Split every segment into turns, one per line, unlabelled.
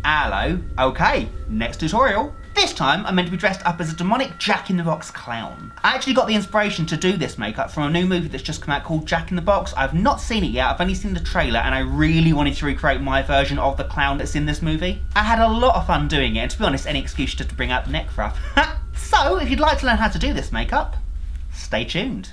Hello. Okay, next tutorial. This time I'm meant to be dressed up as a demonic Jack-in-the-Box clown. I actually got the inspiration to do this makeup from a new movie that's just come out called Jack in the Box. I've not seen it yet, I've only seen the trailer, and I really wanted to recreate my version of the clown that's in this movie. I had a lot of fun doing it, and to be honest, any excuse just to bring out the neck ruff. So, if you'd like to learn how to do this makeup, stay tuned.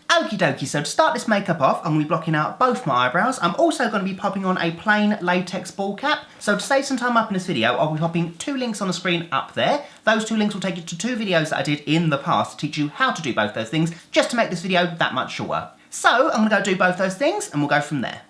Okie dokie, so to start this makeup off, I'm going to be blocking out both my eyebrows. I'm also going to be popping on a plain latex ball cap. So to save some time up in this video, I'll be popping 2 links on the screen up there. Those 2 links will take you to 2 videos that I did in the past to teach you how to do both those things, just to make this video that much shorter. So I'm going to go do both those things and we'll go from there.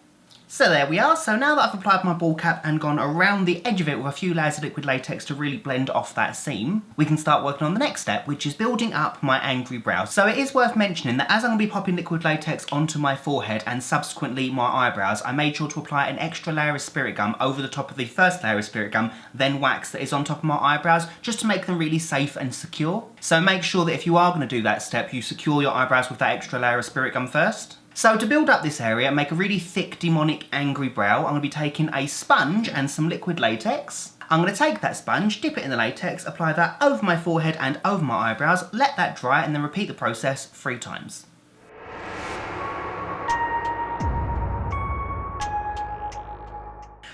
So there we are. So now that I've applied my ball cap and gone around the edge of it with a few layers of liquid latex to really blend off that seam, we can start working on the next step, which is building up my angry brow. So it is worth mentioning that as I'm going to be popping liquid latex onto my forehead and subsequently my eyebrows, I made sure to apply an extra layer of spirit gum over the top of the first layer of spirit gum, then wax that is on top of my eyebrows, just to make them really safe and secure. So make sure that if you are going to do that step, you secure your eyebrows with that extra layer of spirit gum first. So to build up this area and make a really thick, demonic, angry brow, I'm going to be taking a sponge and some liquid latex. I'm going to take that sponge, dip it in the latex, apply that over my forehead and over my eyebrows, let that dry, and then repeat the process 3 times.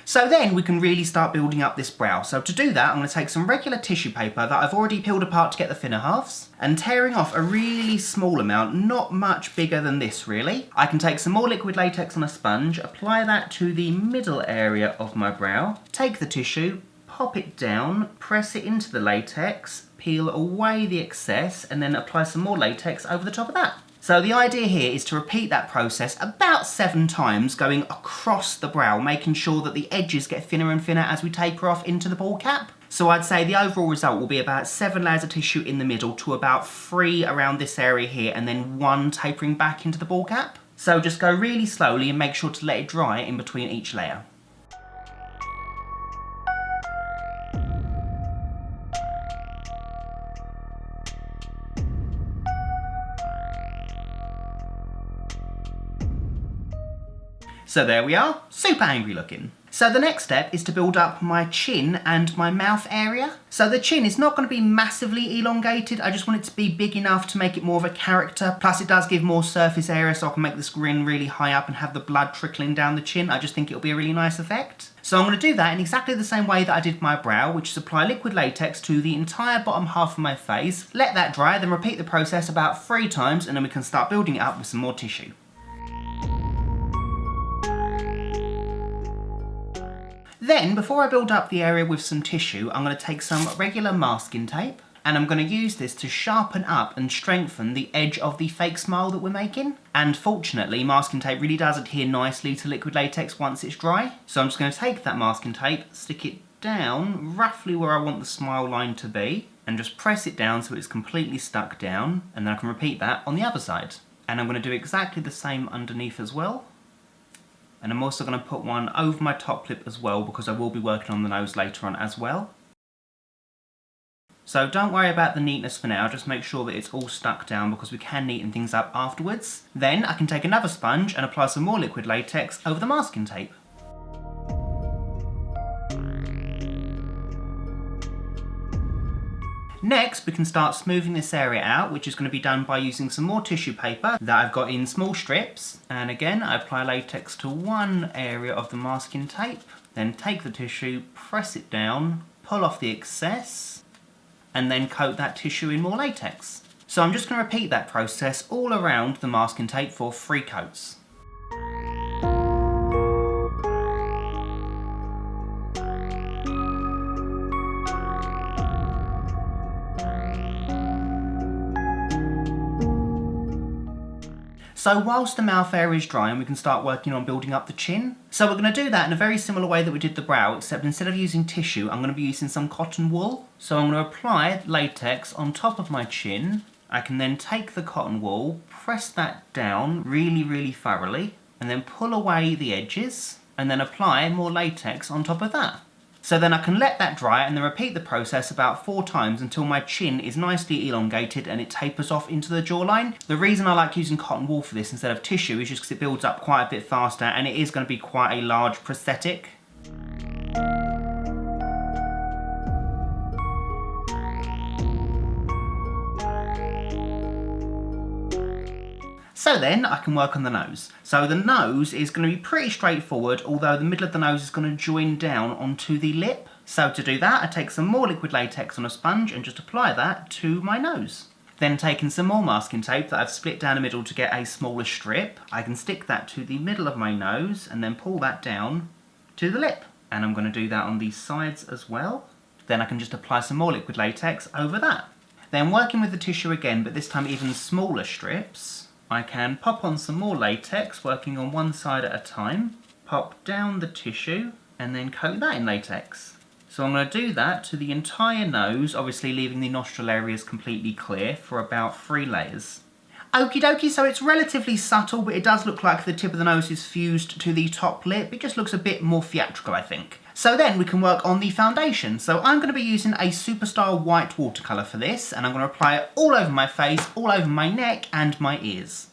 So then we can really start building up this brow. So to do that, I'm going to take some regular tissue paper that I've already peeled apart to get the thinner halves, and tearing off a really small amount, not much bigger than this really. I can take some more liquid latex on a sponge, apply that to the middle area of my brow, take the tissue, pop it down, press it into the latex, peel away the excess, and then apply some more latex over the top of that. So the idea here is to repeat that process about 7 times, going across the brow, making sure that the edges get thinner and thinner as we taper off into the ball cap. So I'd say the overall result will be about 7 layers of tissue in the middle to about 3 around this area here, and then 1 tapering back into the ball cap. So just go really slowly and make sure to let it dry in between each layer. So there we are, super angry looking. So the next step is to build up my chin and my mouth area. So the chin is not going to be massively elongated, I just want it to be big enough to make it more of a character. Plus it does give more surface area, so I can make this grin really high up and have the blood trickling down the chin. I just think it'll be a really nice effect. So I'm going to do that in exactly the same way that I did my brow, which is apply liquid latex to the entire bottom half of my face, let that dry, then repeat the process about 3 times, and then we can start building it up with some more tissue. Then, before I build up the area with some tissue, I'm going to take some regular masking tape, and I'm going to use this to sharpen up and strengthen the edge of the fake smile that we're making. And fortunately, masking tape really does adhere nicely to liquid latex once it's dry. So I'm just going to take that masking tape, stick it down roughly where I want the smile line to be, and just press it down so it's completely stuck down, and then I can repeat that on the other side. And I'm going to do exactly the same underneath as well. And I'm also going to put one over my top lip as well, because I will be working on the nose later on as well. So don't worry about the neatness for now, just make sure that it's all stuck down, because we can neaten things up afterwards. Then I can take another sponge and apply some more liquid latex over the masking tape. Next, we can start smoothing this area out, which is going to be done by using some more tissue paper that I've got in small strips. And again, I apply latex to one area of the masking tape, then take the tissue, press it down, pull off the excess, and then coat that tissue in more latex. So I'm just going to repeat that process all around the masking tape for 3 coats. So whilst the mouth area is drying, we can start working on building up the chin. So we're going to do that in a very similar way that we did the brow, except instead of using tissue, I'm going to be using some cotton wool. So I'm going to apply latex on top of my chin. I can then take the cotton wool, press that down really thoroughly, and then pull away the edges, and then apply more latex on top of that. So then I can let that dry and then repeat the process about 4 times until my chin is nicely elongated and it tapers off into the jawline. The reason I like using cotton wool for this instead of tissue is just because it builds up quite a bit faster, and it is going to be quite a large prosthetic. So then I can work on the nose. So the nose is going to be pretty straightforward, although the middle of the nose is going to join down onto the lip. So to do that, I take some more liquid latex on a sponge and just apply that to my nose. Then taking some more masking tape that I've split down the middle to get a smaller strip, I can stick that to the middle of my nose and then pull that down to the lip. And I'm going to do that on these sides as well. Then I can just apply some more liquid latex over that. Then working with the tissue again, but this time even smaller strips, I can pop on some more latex, working on one side at a time, pop down the tissue, and then coat that in latex. So I'm going to do that to the entire nose, obviously leaving the nostril areas completely clear for about 3 layers. Okie dokie, so it's relatively subtle, but it does look like the tip of the nose is fused to the top lip. It just looks a bit more theatrical, I think. So then we can work on the foundation. So I'm going to be using a Superstar white watercolour for this, and I'm going to apply it all over my face, all over my neck and my ears.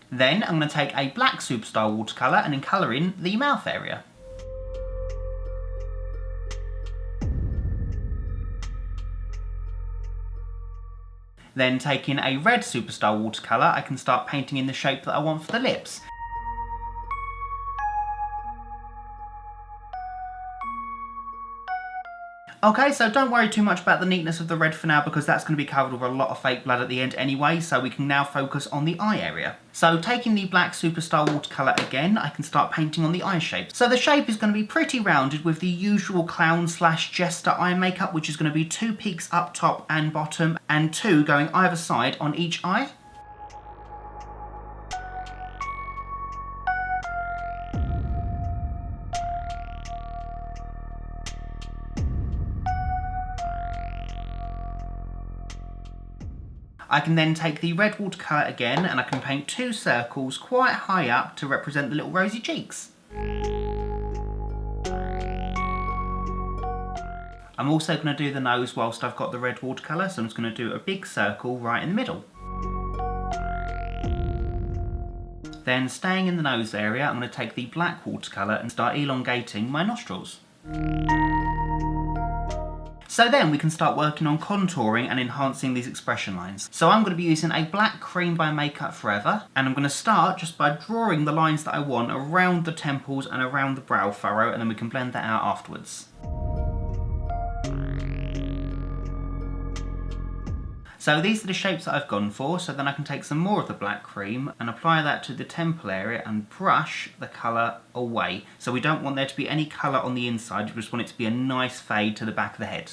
Then I'm going to take a black Superstar watercolour and then colour in the mouth area. Then taking a red Superstar watercolour, I can start painting in the shape that I want for the lips. Okay, so don't worry too much about the neatness of the red for now, because that's going to be covered with a lot of fake blood at the end anyway, so we can now focus on the eye area. So taking the black Superstar watercolour again, I can start painting on the eye shape. So the shape is going to be pretty rounded with the usual clown/jester eye makeup, which is going to be 2 peaks up top and bottom, and 2 going either side on each eye. I can then take the red watercolour again and I can paint 2 circles quite high up to represent the little rosy cheeks. I'm also going to do the nose whilst I've got the red watercolour, so I'm just going to do a big circle right in the middle. Then staying in the nose area, I'm going to take the black watercolour and start elongating my nostrils. So then we can start working on contouring and enhancing these expression lines. So I'm going to be using a black cream by Makeup Forever, and I'm going to start just by drawing the lines that I want around the temples and around the brow furrow, and then we can blend that out afterwards. So these are the shapes that I've gone for, so then I can take some more of the black cream and apply that to the temple area and brush the colour away. So we don't want there to be any colour on the inside, we just want it to be a nice fade to the back of the head.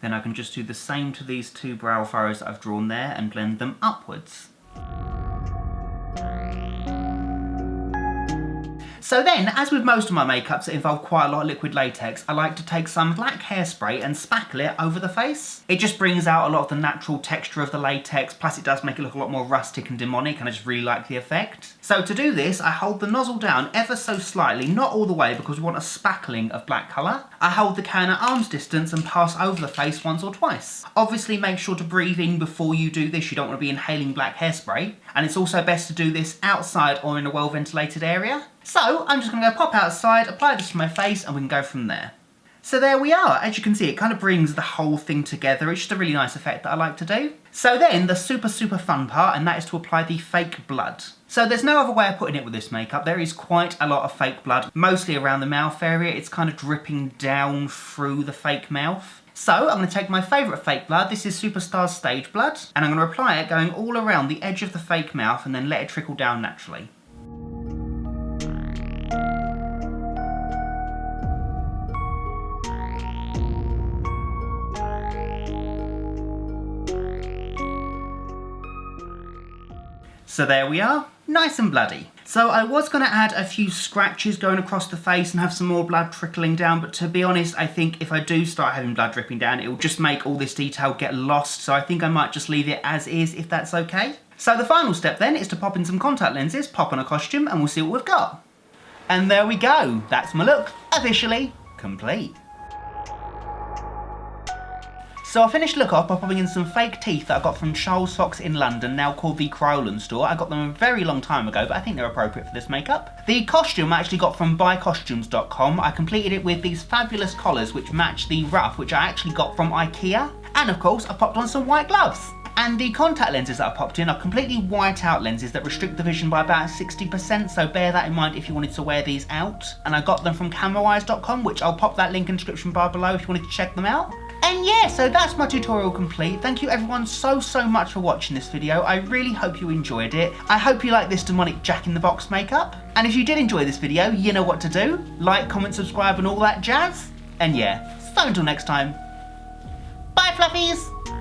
Then I can just do the same to these 2 brow furrows that I've drawn there and blend them upwards. So then, as with most of my makeups that involve quite a lot of liquid latex, I like to take some black hairspray and spackle it over the face. It just brings out a lot of the natural texture of the latex, plus it does make it look a lot more rustic and demonic, and I just really like the effect. So to do this, I hold the nozzle down ever so slightly, not all the way because we want a spackling of black colour. I hold the can at arm's distance and pass over the face once or twice. Obviously make sure to breathe in before you do this, you don't want to be inhaling black hairspray. And it's also best to do this outside or in a well ventilated area. So I'm just going to go pop outside, apply this to my face, and we can go from there. So there we are. As you can see, it kind of brings the whole thing together. It's just a really nice effect that I like to do. So then the super fun part, and that is to apply the fake blood. So there's no other way of putting it with this makeup. There is quite a lot of fake blood, mostly around the mouth area. It's kind of dripping down through the fake mouth. So I'm going to take my favourite fake blood, this is Superstar's Stage Blood, and I'm going to apply it going all around the edge of the fake mouth and then let it trickle down naturally. So there we are, nice and bloody. So I was going to add a few scratches going across the face and have some more blood trickling down, but to be honest, I think if I do start having blood dripping down, it will just make all this detail get lost, so I think I might just leave it as is, if that's okay. So the final step then is to pop in some contact lenses, pop on a costume, and we'll see what we've got. And there we go, that's my look, officially complete. So I finished look off by popping in some fake teeth that I got from Charles Fox in London, now called the Crowland store. I got them a very long time ago, but I think they're appropriate for this makeup. The costume I actually got from buycostumes.com. I completed it with these fabulous collars which match the ruff, which I actually got from IKEA. And of course, I popped on some white gloves. And the contact lenses that I popped in are completely white out lenses that restrict the vision by about 60%, so bear that in mind if you wanted to wear these out. And I got them from camerawise.com, which I'll pop that link in the description bar below if you wanted to check them out. And yeah, so that's my tutorial complete. Thank you everyone so much for watching this video. I really hope you enjoyed it. I hope you like this demonic Jack-in-the-Box makeup. And if you did enjoy this video, you know what to do. Like, comment, subscribe and all that jazz. And yeah, so until next time, bye fluffies!